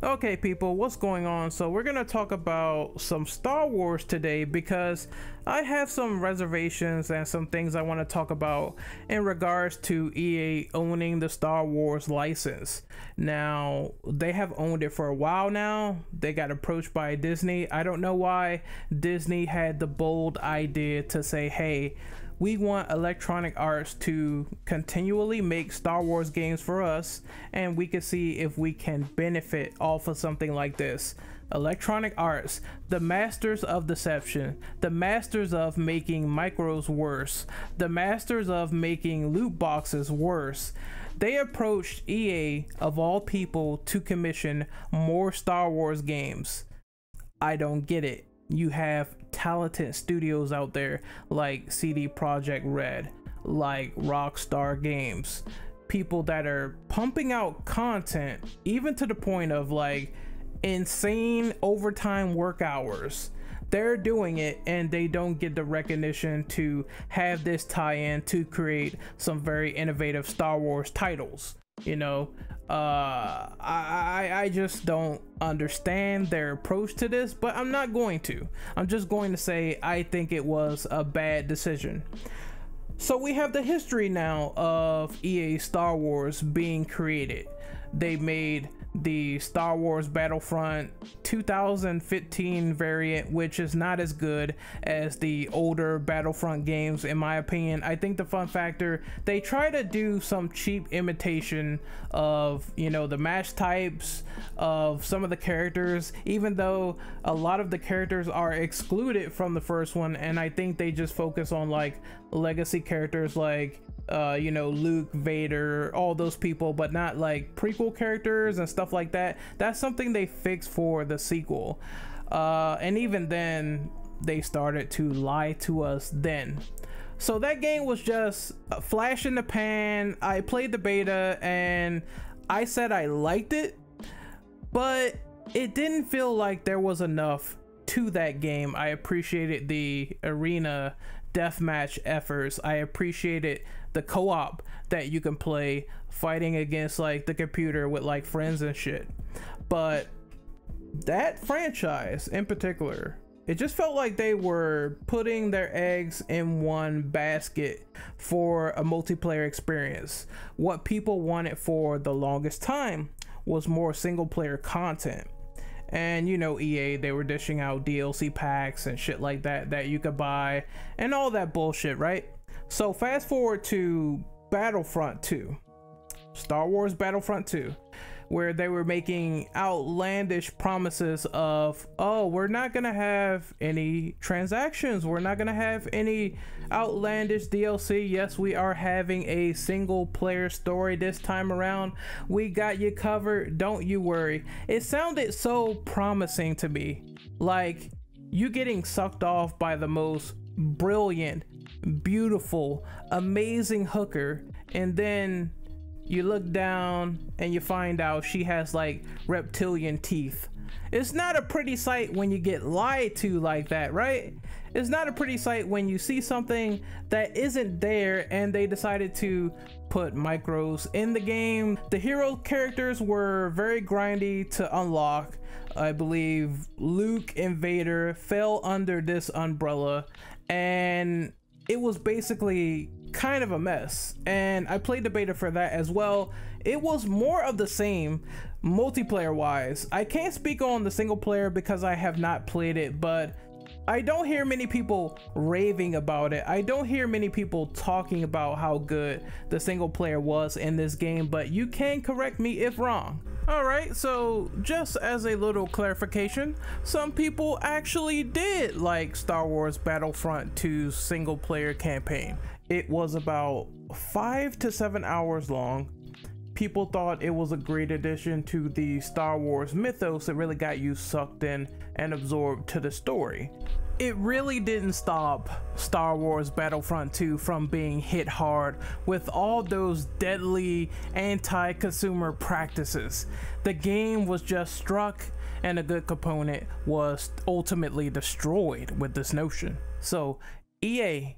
Okay, people, what's going on? So we're gonna talk about some Star Wars today because I have some reservations and some things I want to talk about in regards to EA owning the Star Wars license. Now, they have owned it for a while now. They got approached by Disney. I don't know why Disney had the bold idea to say, hey, we want Electronic Arts to continually make Star Wars games for us, and we can see if we can benefit off of something like this. Electronic Arts, the masters of deception, the masters of making micros worse, the masters of making loot boxes worse. They approached EA, of all people, to commission more Star Wars games. I don't get it. You have talented studios out there like CD Projekt Red, like Rockstar Games, people that are pumping out content even to the point of like insane overtime work hours. They're doing it and they don't get the recognition to have this tie-in to create some very innovative Star Wars titles. You know, I just don't understand their approach to this, but I'm not going to. I'm just going to say I think it was a bad decision. So we have the history now of EA Star Wars being created. They made the Star Wars Battlefront 2015 variant, which is not as good as the older Battlefront games in my opinion. I think the fun factor, they try to do some cheap imitation of, you know, the match types of some of the characters, even though a lot of the characters are excluded from the first one, and I think they just focus on like legacy characters like you know, Luke, Vader, all those people, but not like prequel characters and stuff like that. That's something they fixed for the sequel, and even then they started to lie to us then. So that game was just a flash in the pan. I played the beta and I said I liked it, but it didn't feel like there was enough to that game. I appreciated the arena deathmatch efforts. I appreciated the co-op that you can play fighting against like the computer with like friends and shit. But that franchise in particular, it just felt like they were putting their eggs in one basket for a multiplayer experience. What people wanted for the longest time was more single player content. And you know, EA, they were dishing out DLC packs and shit like that that you could buy and all that bullshit, right? So fast forward to Battlefront 2, Star Wars Battlefront 2, where they were making outlandish promises of, oh, we're not gonna have any transactions, we're not gonna have any outlandish DLC. Yes, we are having a single player story this time around. We got you covered, don't you worry. It sounded so promising to me, like you getting sucked off by the most brilliant, beautiful, amazing hooker, and then you look down and you find out she has like reptilian teeth. It's not a pretty sight when you get lied to like that, right? It's not a pretty sight when you see something that isn't there and they decided to put micros in the game. The hero characters were very grindy to unlock. I believe Luke and Vader fell under this umbrella, and it was basically kind of a mess. And I played the beta for that as well. It was more of the same multiplayer wise. I can't speak on the single player because I have not played it, but I don't hear many people raving about it. I don't hear many people talking about how good the single player was in this game, but you can correct me if wrong. Alright, so just as a little clarification, some people actually did like Star Wars Battlefront 2's single player campaign. It was about 5 to 7 hours long. People thought it was a great addition to the Star Wars mythos. It really got you sucked in and absorbed to the story. It really didn't stop Star Wars Battlefront 2 from being hit hard with all those deadly anti-consumer practices. The game was just struck and a good component was ultimately destroyed with this notion. So EA,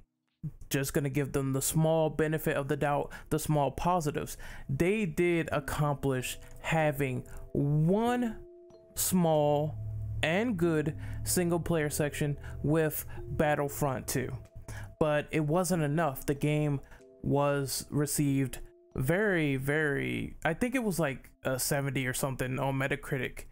just gonna give them the small benefit of the doubt, the small positives. They did accomplish having one small, and good single player section with Battlefront 2. But it wasn't enough. The game was received very, I think it was like a 70 or something on Metacritic.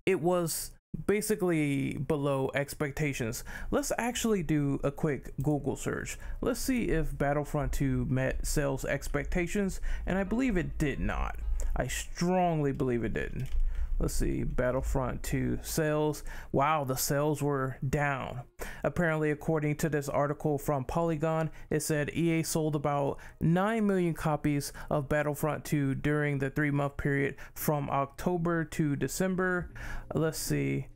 It was basically below expectations. Let's actually do a quick Google search. Let's see if Battlefront 2 met sales expectations, and I believe it did not. I strongly believe it didn't. Let's see, Battlefront 2 sales. Wow, the sales were down. Apparently, according to this article from Polygon, it said EA sold about 9 million copies of Battlefront 2 during the 3-month period from October to December. Let's see,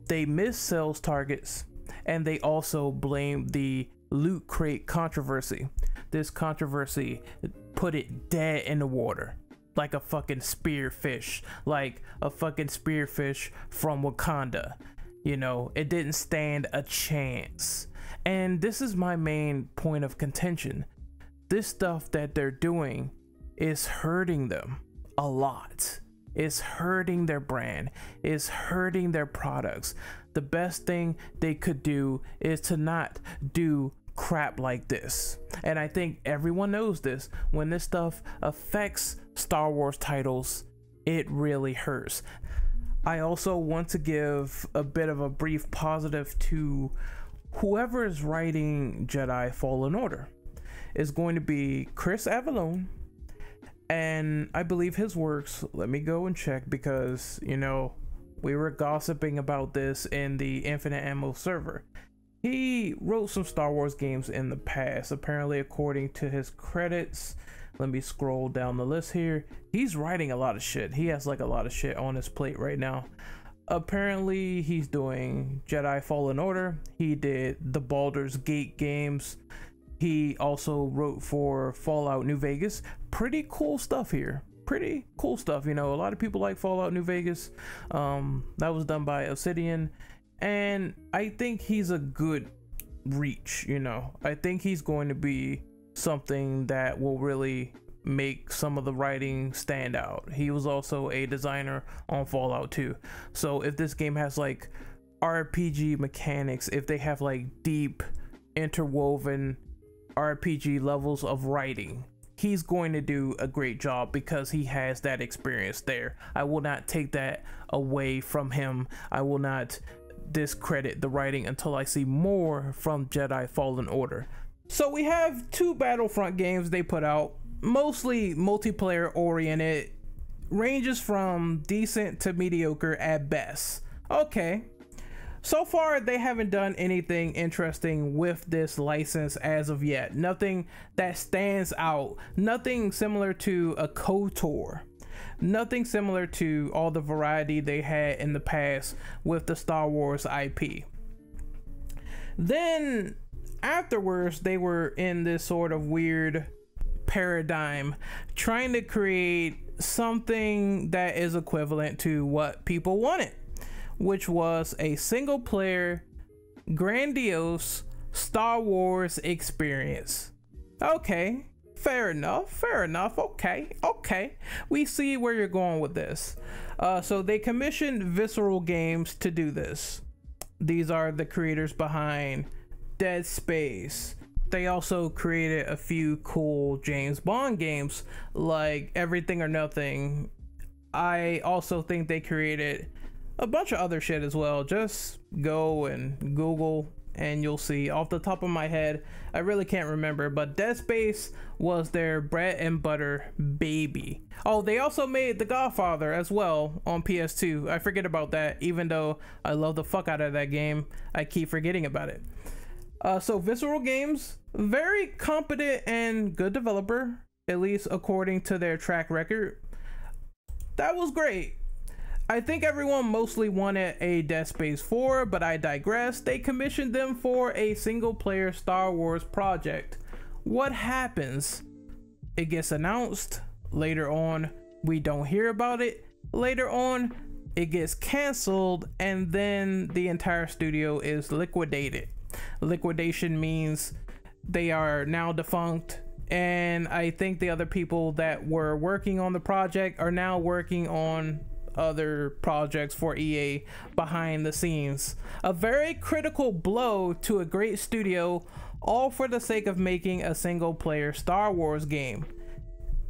they missed sales targets, and they also blamed the loot crate controversy. This controversy put it dead in the water. Like a fucking spearfish, like a fucking spearfish from Wakanda. You know, it didn't stand a chance. And this is my main point of contention. This stuff that they're doing is hurting them a lot. It's hurting their brand. It's hurting their products. The best thing they could do is to not do crap like this. And I think everyone knows this. When this stuff affects Star Wars titles, it really hurts. I also want to give a bit of a brief positive to whoever is writing Jedi Fallen Order. It's going to be Chris Avellone, and I believe his works, let me go and check, because you know, we were gossiping about this in the Infinite Ammo server. He wrote some Star Wars games in the past. Apparently, according to his credits, let me scroll down the list here. He's writing a lot of shit. He has like a lot of shit on his plate right now. Apparently, he's doing Jedi Fallen Order. He did the Baldur's Gate games. He also wrote for Fallout New Vegas. Pretty cool stuff here. Pretty cool stuff. You know, a lot of people like Fallout New Vegas. That was done by Obsidian. And I think he's a good reach, you know. I think he's going to be something that will really make some of the writing stand out. He was also a designer on Fallout 2. So if this game has like RPG mechanics, if they have like deep interwoven RPG levels of writing, he's going to do a great job because he has that experience there. I will not take that away from him. I will not discredit the writing until I see more from Jedi Fallen Order. So we have 2 Battlefront games they put out, mostly multiplayer oriented, ranges from decent to mediocre at best. Okay, so far they haven't done anything interesting with this license as of yet. Nothing that stands out, nothing similar to a KOTOR. Nothing similar to all the variety they had in the past with the Star Wars IP. Then afterwards, they were in this sort of weird paradigm, trying to create something that is equivalent to what people wanted, which was a single player, grandiose Star Wars experience. Okay. Fair enough. Okay. We see where you're going with this. So they commissioned Visceral Games to do this. These are the creators behind Dead Space. They also created a few cool James Bond games like Everything or Nothing. I also think they created a bunch of other shit as well. Just go and Google and you'll see. Off the top of my head, I really can't remember, but Dead Space was their bread and butter baby. Oh, they also made The Godfather as well on PS2. I forget about that, even though I love the fuck out of that game. I keep forgetting about it. So Visceral Games, very competent and good developer, at least according to their track record. That was great. I think everyone mostly wanted a Dead Space 4, but I digress. They commissioned them for a single player Star Wars project. What happens? It gets announced. Later on, we don't hear about it. Later on, it gets canceled, and then the entire studio is liquidated. Liquidation means they are now defunct, and I think the other people that were working on the project are now working on other projects for EA behind the scenes. A very critical blow to a great studio, all for the sake of making a single player Star Wars game.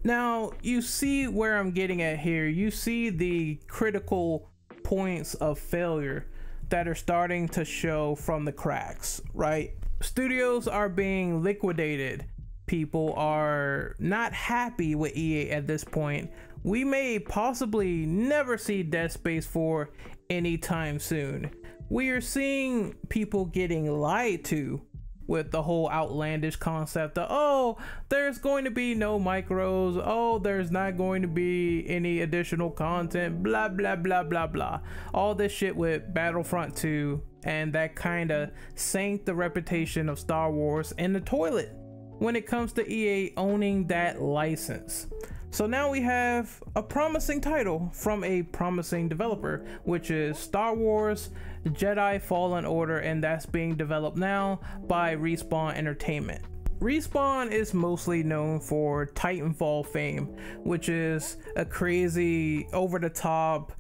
Now, you see where I'm getting at here. You see the critical points of failure that are starting to show from the cracks, right? Studios are being liquidated. People are not happy with EA at this point. We may possibly never see Dead Space 4 anytime soon. We are seeing people getting lied to with the whole outlandish concept of, oh, there's going to be no micros, oh, there's not going to be any additional content, blah blah blah blah blah. All this shit with Battlefront 2, and that kind of sank the reputation of Star Wars in the toilet when it comes to EA owning that license. So now we have a promising title from a promising developer, which is Star Wars Jedi Fallen Order, and that's being developed now by Respawn Entertainment. Respawn is mostly known for Titanfall fame, which is a crazy, over-the-top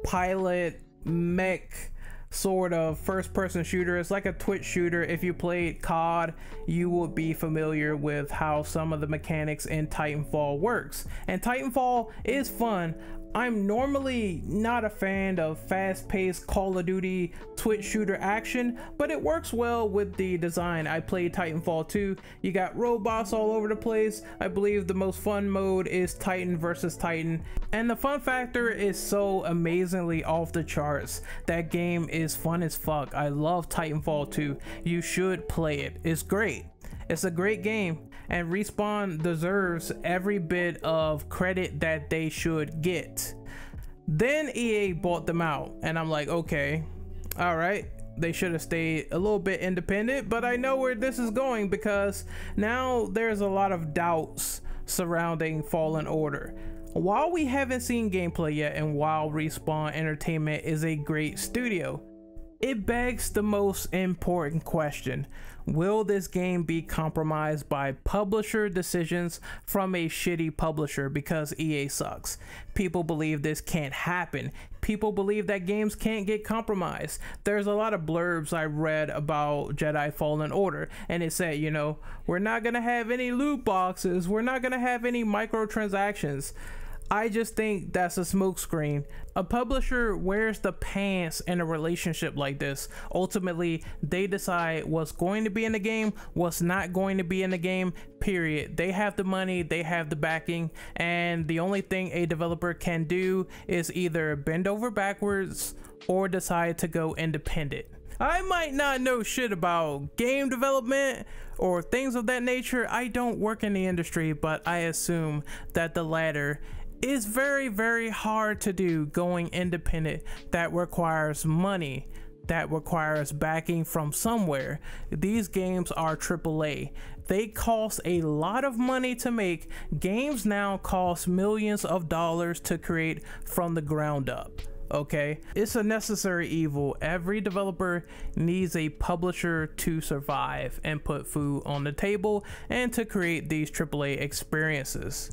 pilot mech sort of first-person shooter. It's like a Twitch shooter. If you played COD, you would be familiar with how some of the mechanics in Titanfall works. And Titanfall is fun. I'm normally not a fan of fast-paced Call of Duty Twitch shooter action, but it works well with the design. I played Titanfall 2. You got robots all over the place. I believe the most fun mode is Titan versus Titan, and the fun factor is so amazingly off the charts. That game is fun as fuck. I love Titanfall 2. You should play it. It's great. It's a great game, and Respawn deserves every bit of credit that they should get. Then EA bought them out, and I'm like, okay, all right, they should have stayed a little bit independent, but I know where this is going, because now there's a lot of doubts surrounding Fallen Order. While we haven't seen gameplay yet, and while Respawn Entertainment is a great studio, it begs the most important question. Will this game be compromised by publisher decisions from a shitty publisher because EA sucks? People believe this can't happen. People believe that games can't get compromised. There's a lot of blurbs I read about Jedi Fallen Order, and it said, you know, we're not gonna have any loot boxes, we're not gonna have any microtransactions. I just think that's a smokescreen. A publisher wears the pants in a relationship like this. Ultimately, they decide what's going to be in the game, what's not going to be in the game, period. They have the money, they have the backing, and the only thing a developer can do is either bend over backwards or decide to go independent. I might not know shit about game development or things of that nature. I don't work in the industry, but I assume that the latter is very, very hard to do, going independent. That requires money, that requires backing from somewhere. These games are AAA. They cost a lot of money to make. Games now cost millions of dollars to create from the ground up. Okay, it's a necessary evil. Every developer needs a publisher to survive and put food on the table and to create these AAA experiences.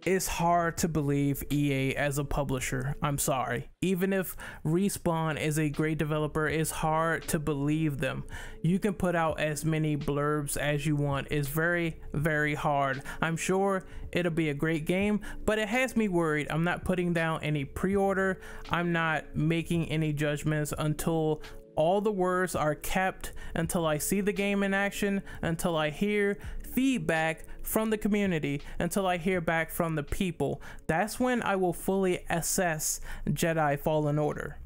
It's hard to believe EA as a publisher. I'm sorry. Even if Respawn is a great developer, it's hard to believe them. You can put out as many blurbs as you want. It's very, very hard. I'm sure it'll be a great game, but it has me worried. I'm not putting down any pre-order. I'm not making any judgments until all the words are kept, until I see the game in action, until I hear feedback from the community, until I hear back from the people. That's when I will fully assess Jedi Fallen Order.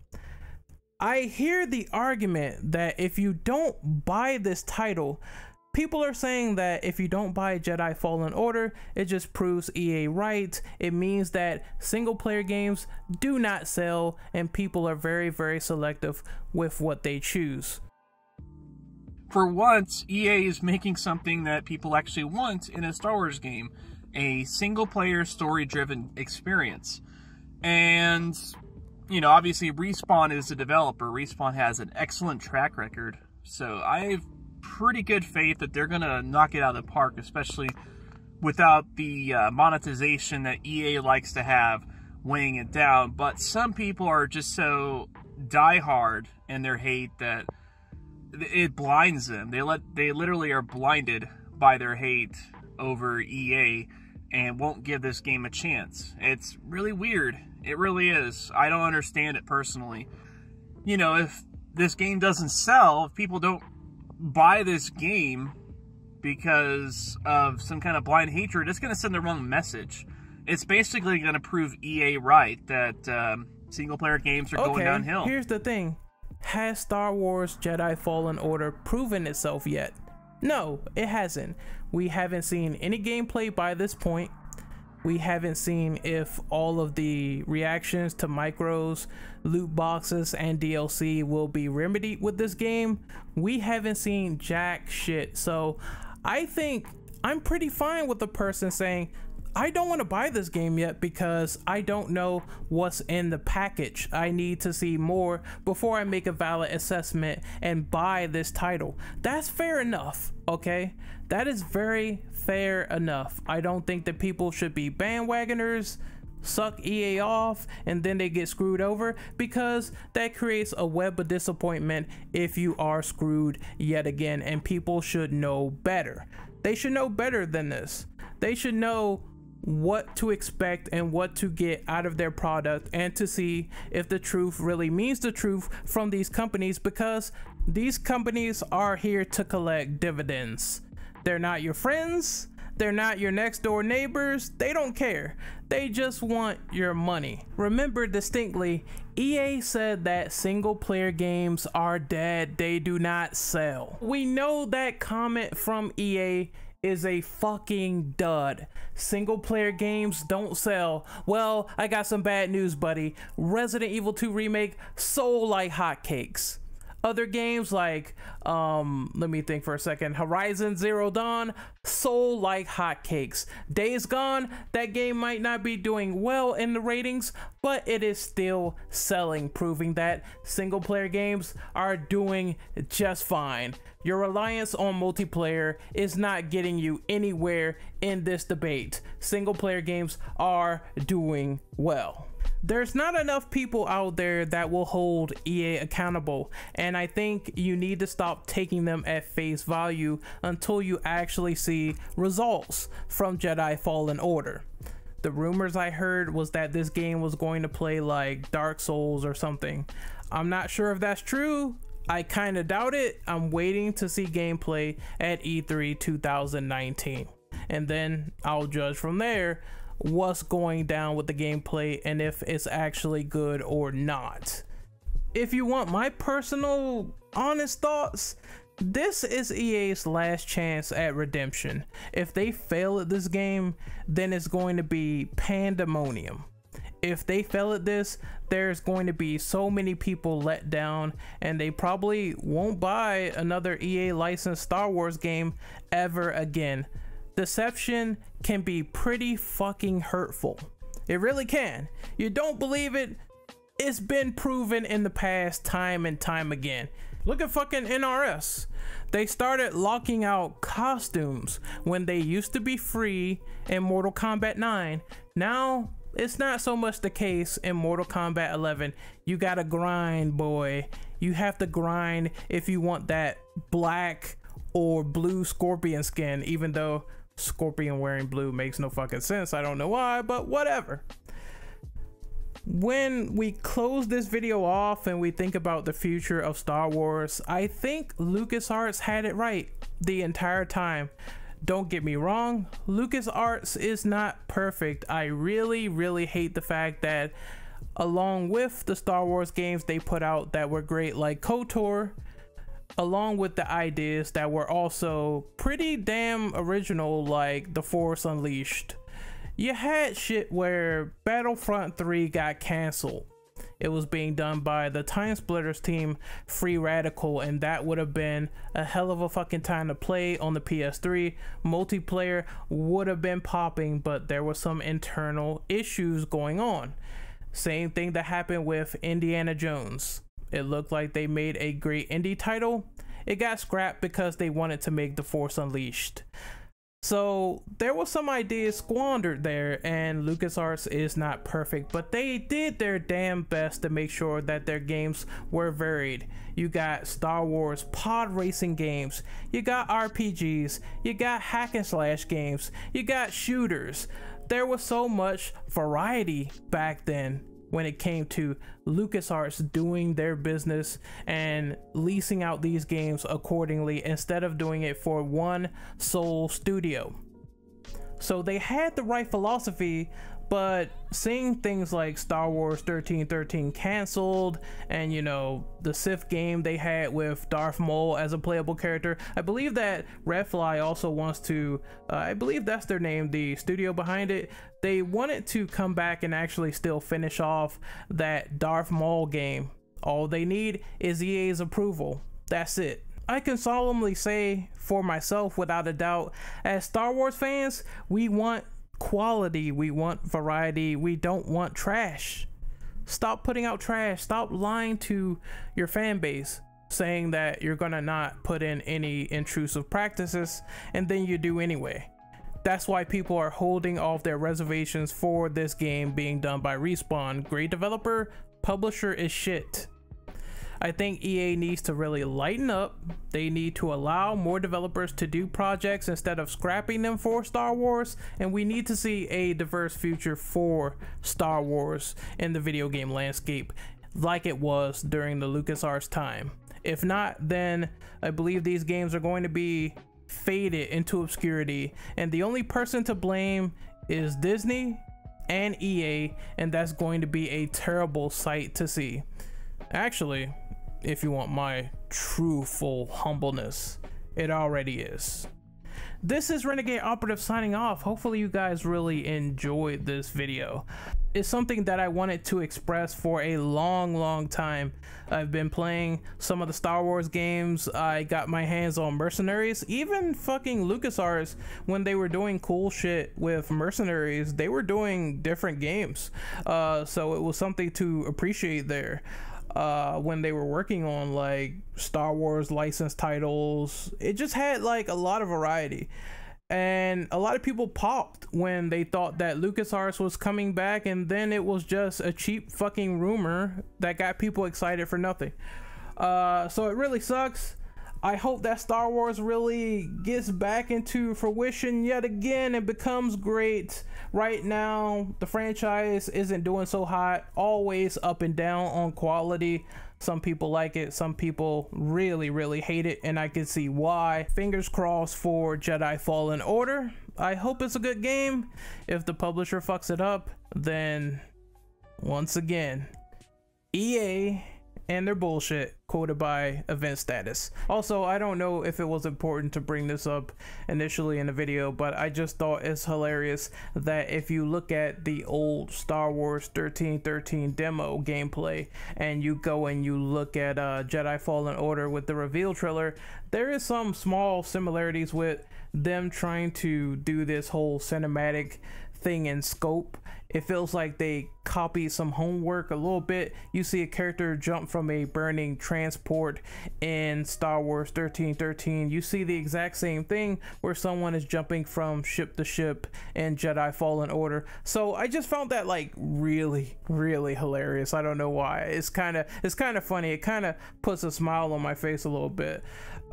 I hear the argument that if you don't buy this title, people are saying that if you don't buy Jedi Fallen Order, it just proves EA right. It means that single player games do not sell, and people are very, very selective with what they choose. For once, EA is making something that people actually want in a Star Wars game. A single-player, story-driven experience. And, you know, obviously Respawn is the developer. Respawn has an excellent track record. So I have pretty good faith that they're going to knock it out of the park, especially without the monetization that EA likes to have weighing it down. But some people are just so diehard in their hate that it blinds them. They literally are blinded by their hate over EA and won't give this game a chance. It's really weird. It really is. I don't understand it personally. You know, if this game doesn't sell, if people don't buy this game because of some kind of blind hatred, it's going to send the wrong message. It's basically going to prove EA right that single-player games are going downhill. Here's the thing. Has Star Wars Jedi Fallen Order proven itself yet? No, it hasn't. We haven't seen any gameplay by this point. We haven't seen if all of the reactions to micros, loot boxes, and DLC will be remedied with this game. We haven't seen jack shit. So I think I'm pretty fine with the person saying, I don't want to buy this game yet because I don't know what's in the package. I need to see more before I make a valid assessment and buy this title. That's fair enough, okay? That is very fair enough. I don't think that people should be bandwagoners, suck EA off, and then they get screwed over, because that creates a web of disappointment if you are screwed yet again, and people should know better. They should know better than this. They should know what to expect and what to get out of their product, and to see if the truth really means the truth from these companies, because these companies are here to collect dividends. They're not your friends. They're not your next door neighbors. They don't care. They just want your money. Remember distinctly, EA said that single player games are dead. They do not sell. We know that comment from EA is a fucking dud. Single player games don't sell. Well, I got some bad news, buddy. Resident Evil 2 Remake sold like hotcakes. Other games like, let me think for a second, Horizon Zero Dawn sold like hotcakes. Days Gone, that game might not be doing well in the ratings, but it is still selling, proving that single player games are doing just fine. Your reliance on multiplayer is not getting you anywhere in this debate. Single player games are doing well. There's not enough people out there that will hold EA accountable, and I think you need to stop taking them at face value until you actually see results from Jedi Fallen Order. The rumors I heard was that this game was going to play like Dark Souls or something. I'm not sure if that's true. I kind of doubt it. I'm waiting to see gameplay at E3 2019, and then I'll judge from there what's going down with the gameplay and if it's actually good or not. If you want my personal honest thoughts, this is EA's last chance at redemption. If they fail at this game, then it's going to be pandemonium. If they fail at this, there's going to be so many people let down, and they probably won't buy another EA licensed Star Wars game ever again. Deception can be pretty fucking hurtful. It really can. You don't believe it? It's been proven in the past time and time again. Look at fucking NRS. They started locking out costumes when they used to be free in Mortal Kombat 9. Now, it's not so much the case in Mortal Kombat 11. You gotta grind, boy. You have to grind if you want that black or blue Scorpion skin, even though Scorpion wearing blue makes no fucking sense. I don't know why, but whatever. When we close this video off and we think about the future of Star Wars, I think LucasArts had it right the entire time. Don't get me wrong, LucasArts is not perfect. I really hate the fact that along with the Star Wars games they put out that were great, like KOTOR, along with the ideas that were also pretty damn original, like The Force Unleashed, you had shit where Battlefront 3 got canceled. It was being done by the Time Splitters team, Free Radical, and that would have been a hell of a fucking time to play on the PS3. Multiplayer would have been popping, but there were some internal issues going on. Same thing that happened with Indiana Jones. It looked like they made a great indie title. It got scrapped because they wanted to make The Force Unleashed. So there was some ideas squandered there, and LucasArts is not perfect, but they did their damn best to make sure that their games were varied. You got Star Wars pod racing games, you got RPGs, you got hack and slash games, you got shooters. There was so much variety back then when it came to LucasArts doing their business and leasing out these games accordingly instead of doing it for one sole studio. So they had the right philosophy, but seeing things like Star Wars 1313 canceled, and you know, the Sith game they had with Darth Maul as a playable character. I believe that Redfly also wants to, I believe that's their name, the studio behind it. They wanted to come back and actually still finish off that Darth Maul game. All they need is EA's approval. That's it. I can solemnly say for myself, without a doubt, as Star Wars fans, we want quality, we want variety, we don't want trash. Stop putting out trash. Stop lying to your fan base, saying that you're gonna not put in any intrusive practices, and then you do anyway. That's why people are holding off their reservations for this game being done by Respawn. Great developer, publisher is shit. I think EA needs to really lighten up. They need to allow more developers to do projects instead of scrapping them for Star Wars, and we need to see a diverse future for Star Wars in the video game landscape like it was during the LucasArts time. If not, then I believe these games are going to be faded into obscurity, and the only person to blame is Disney and EA, and that's going to be a terrible sight to see. Actually, if you want my true full humbleness, it already is. This is Renegade Operative signing off. Hopefully you guys really enjoyed this video. It's something that I wanted to express for a long time. I've been playing some of the Star Wars games. I got my hands on Mercenaries. Even fucking LucasArts, when they were doing cool shit with Mercenaries, they were doing different games. So it was something to appreciate there. When they were working on like Star Wars licensed titles, it just had like a lot of variety, and a lot of people popped when they thought that LucasArts was coming back, and then it was just a cheap fucking rumor that got people excited for nothing. So it really sucks. I hope that Star Wars really gets back into fruition yet again and becomes great. Right now, the franchise isn't doing so hot, always up and down on quality. Some people like it, some people really hate it, and I can see why. Fingers crossed for Jedi Fallen Order. I hope it's a good game. If the publisher fucks it up, then once again, EA and their bullshit, quoted by Event Status. Also, I don't know if it was important to bring this up initially in the video, but I just thought it's hilarious that if you look at the old Star Wars 1313 demo gameplay and you go and you look at Jedi Fallen Order with the reveal trailer, there is some small similarities with them trying to do this whole cinematic thing in scope. It feels like they copied some homework a little bit. You see a character jump from a burning transport in Star Wars 1313. You see the exact same thing where someone is jumping from ship to ship in Jedi Fallen Order. So I just found that like really hilarious. I don't know why. It's kind of funny. It kind of puts a smile on my face a little bit.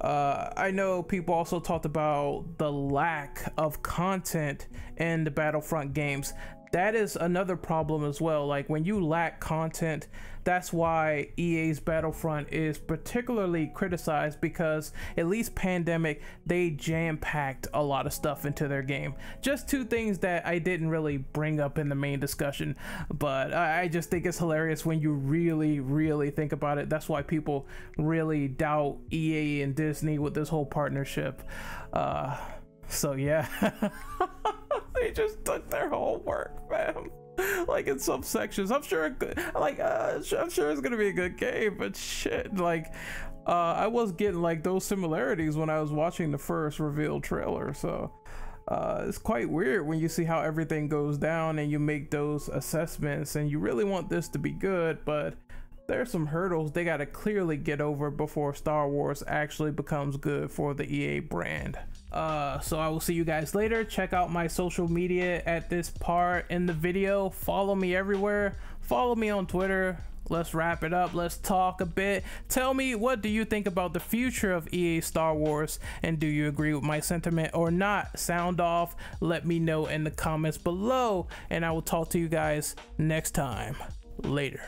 I know people also talked about the lack of content in the Battlefront games. That is another problem as well. Like when you lack content, that's why EA's Battlefront is particularly criticized, because at least Pandemic, they jam-packed a lot of stuff into their game. Just two things that I didn't really bring up in the main discussion, but I just think it's hilarious when you really think about it. That's why people really doubt EA and Disney with this whole partnership. So yeah. They just took their homework, man. Like in some sections, I'm sure I'm sure it's gonna be a good game, but shit, like I was getting like those similarities when I was watching the first reveal trailer. So it's quite weird when you see how everything goes down and you make those assessments and you really want this to be good, but There's some hurdles they gotta clearly get over before Star Wars actually becomes good for the EA brand. So I will see you guys later. Check out my social media at this part in the video. Follow me everywhere. Follow me on Twitter. Let's wrap it up. Let's talk a bit. Tell me, what do you think about the future of EA Star Wars, and do you agree with my sentiment or not? Sound off. Let me know in the comments below, and I will talk to you guys next time. Later.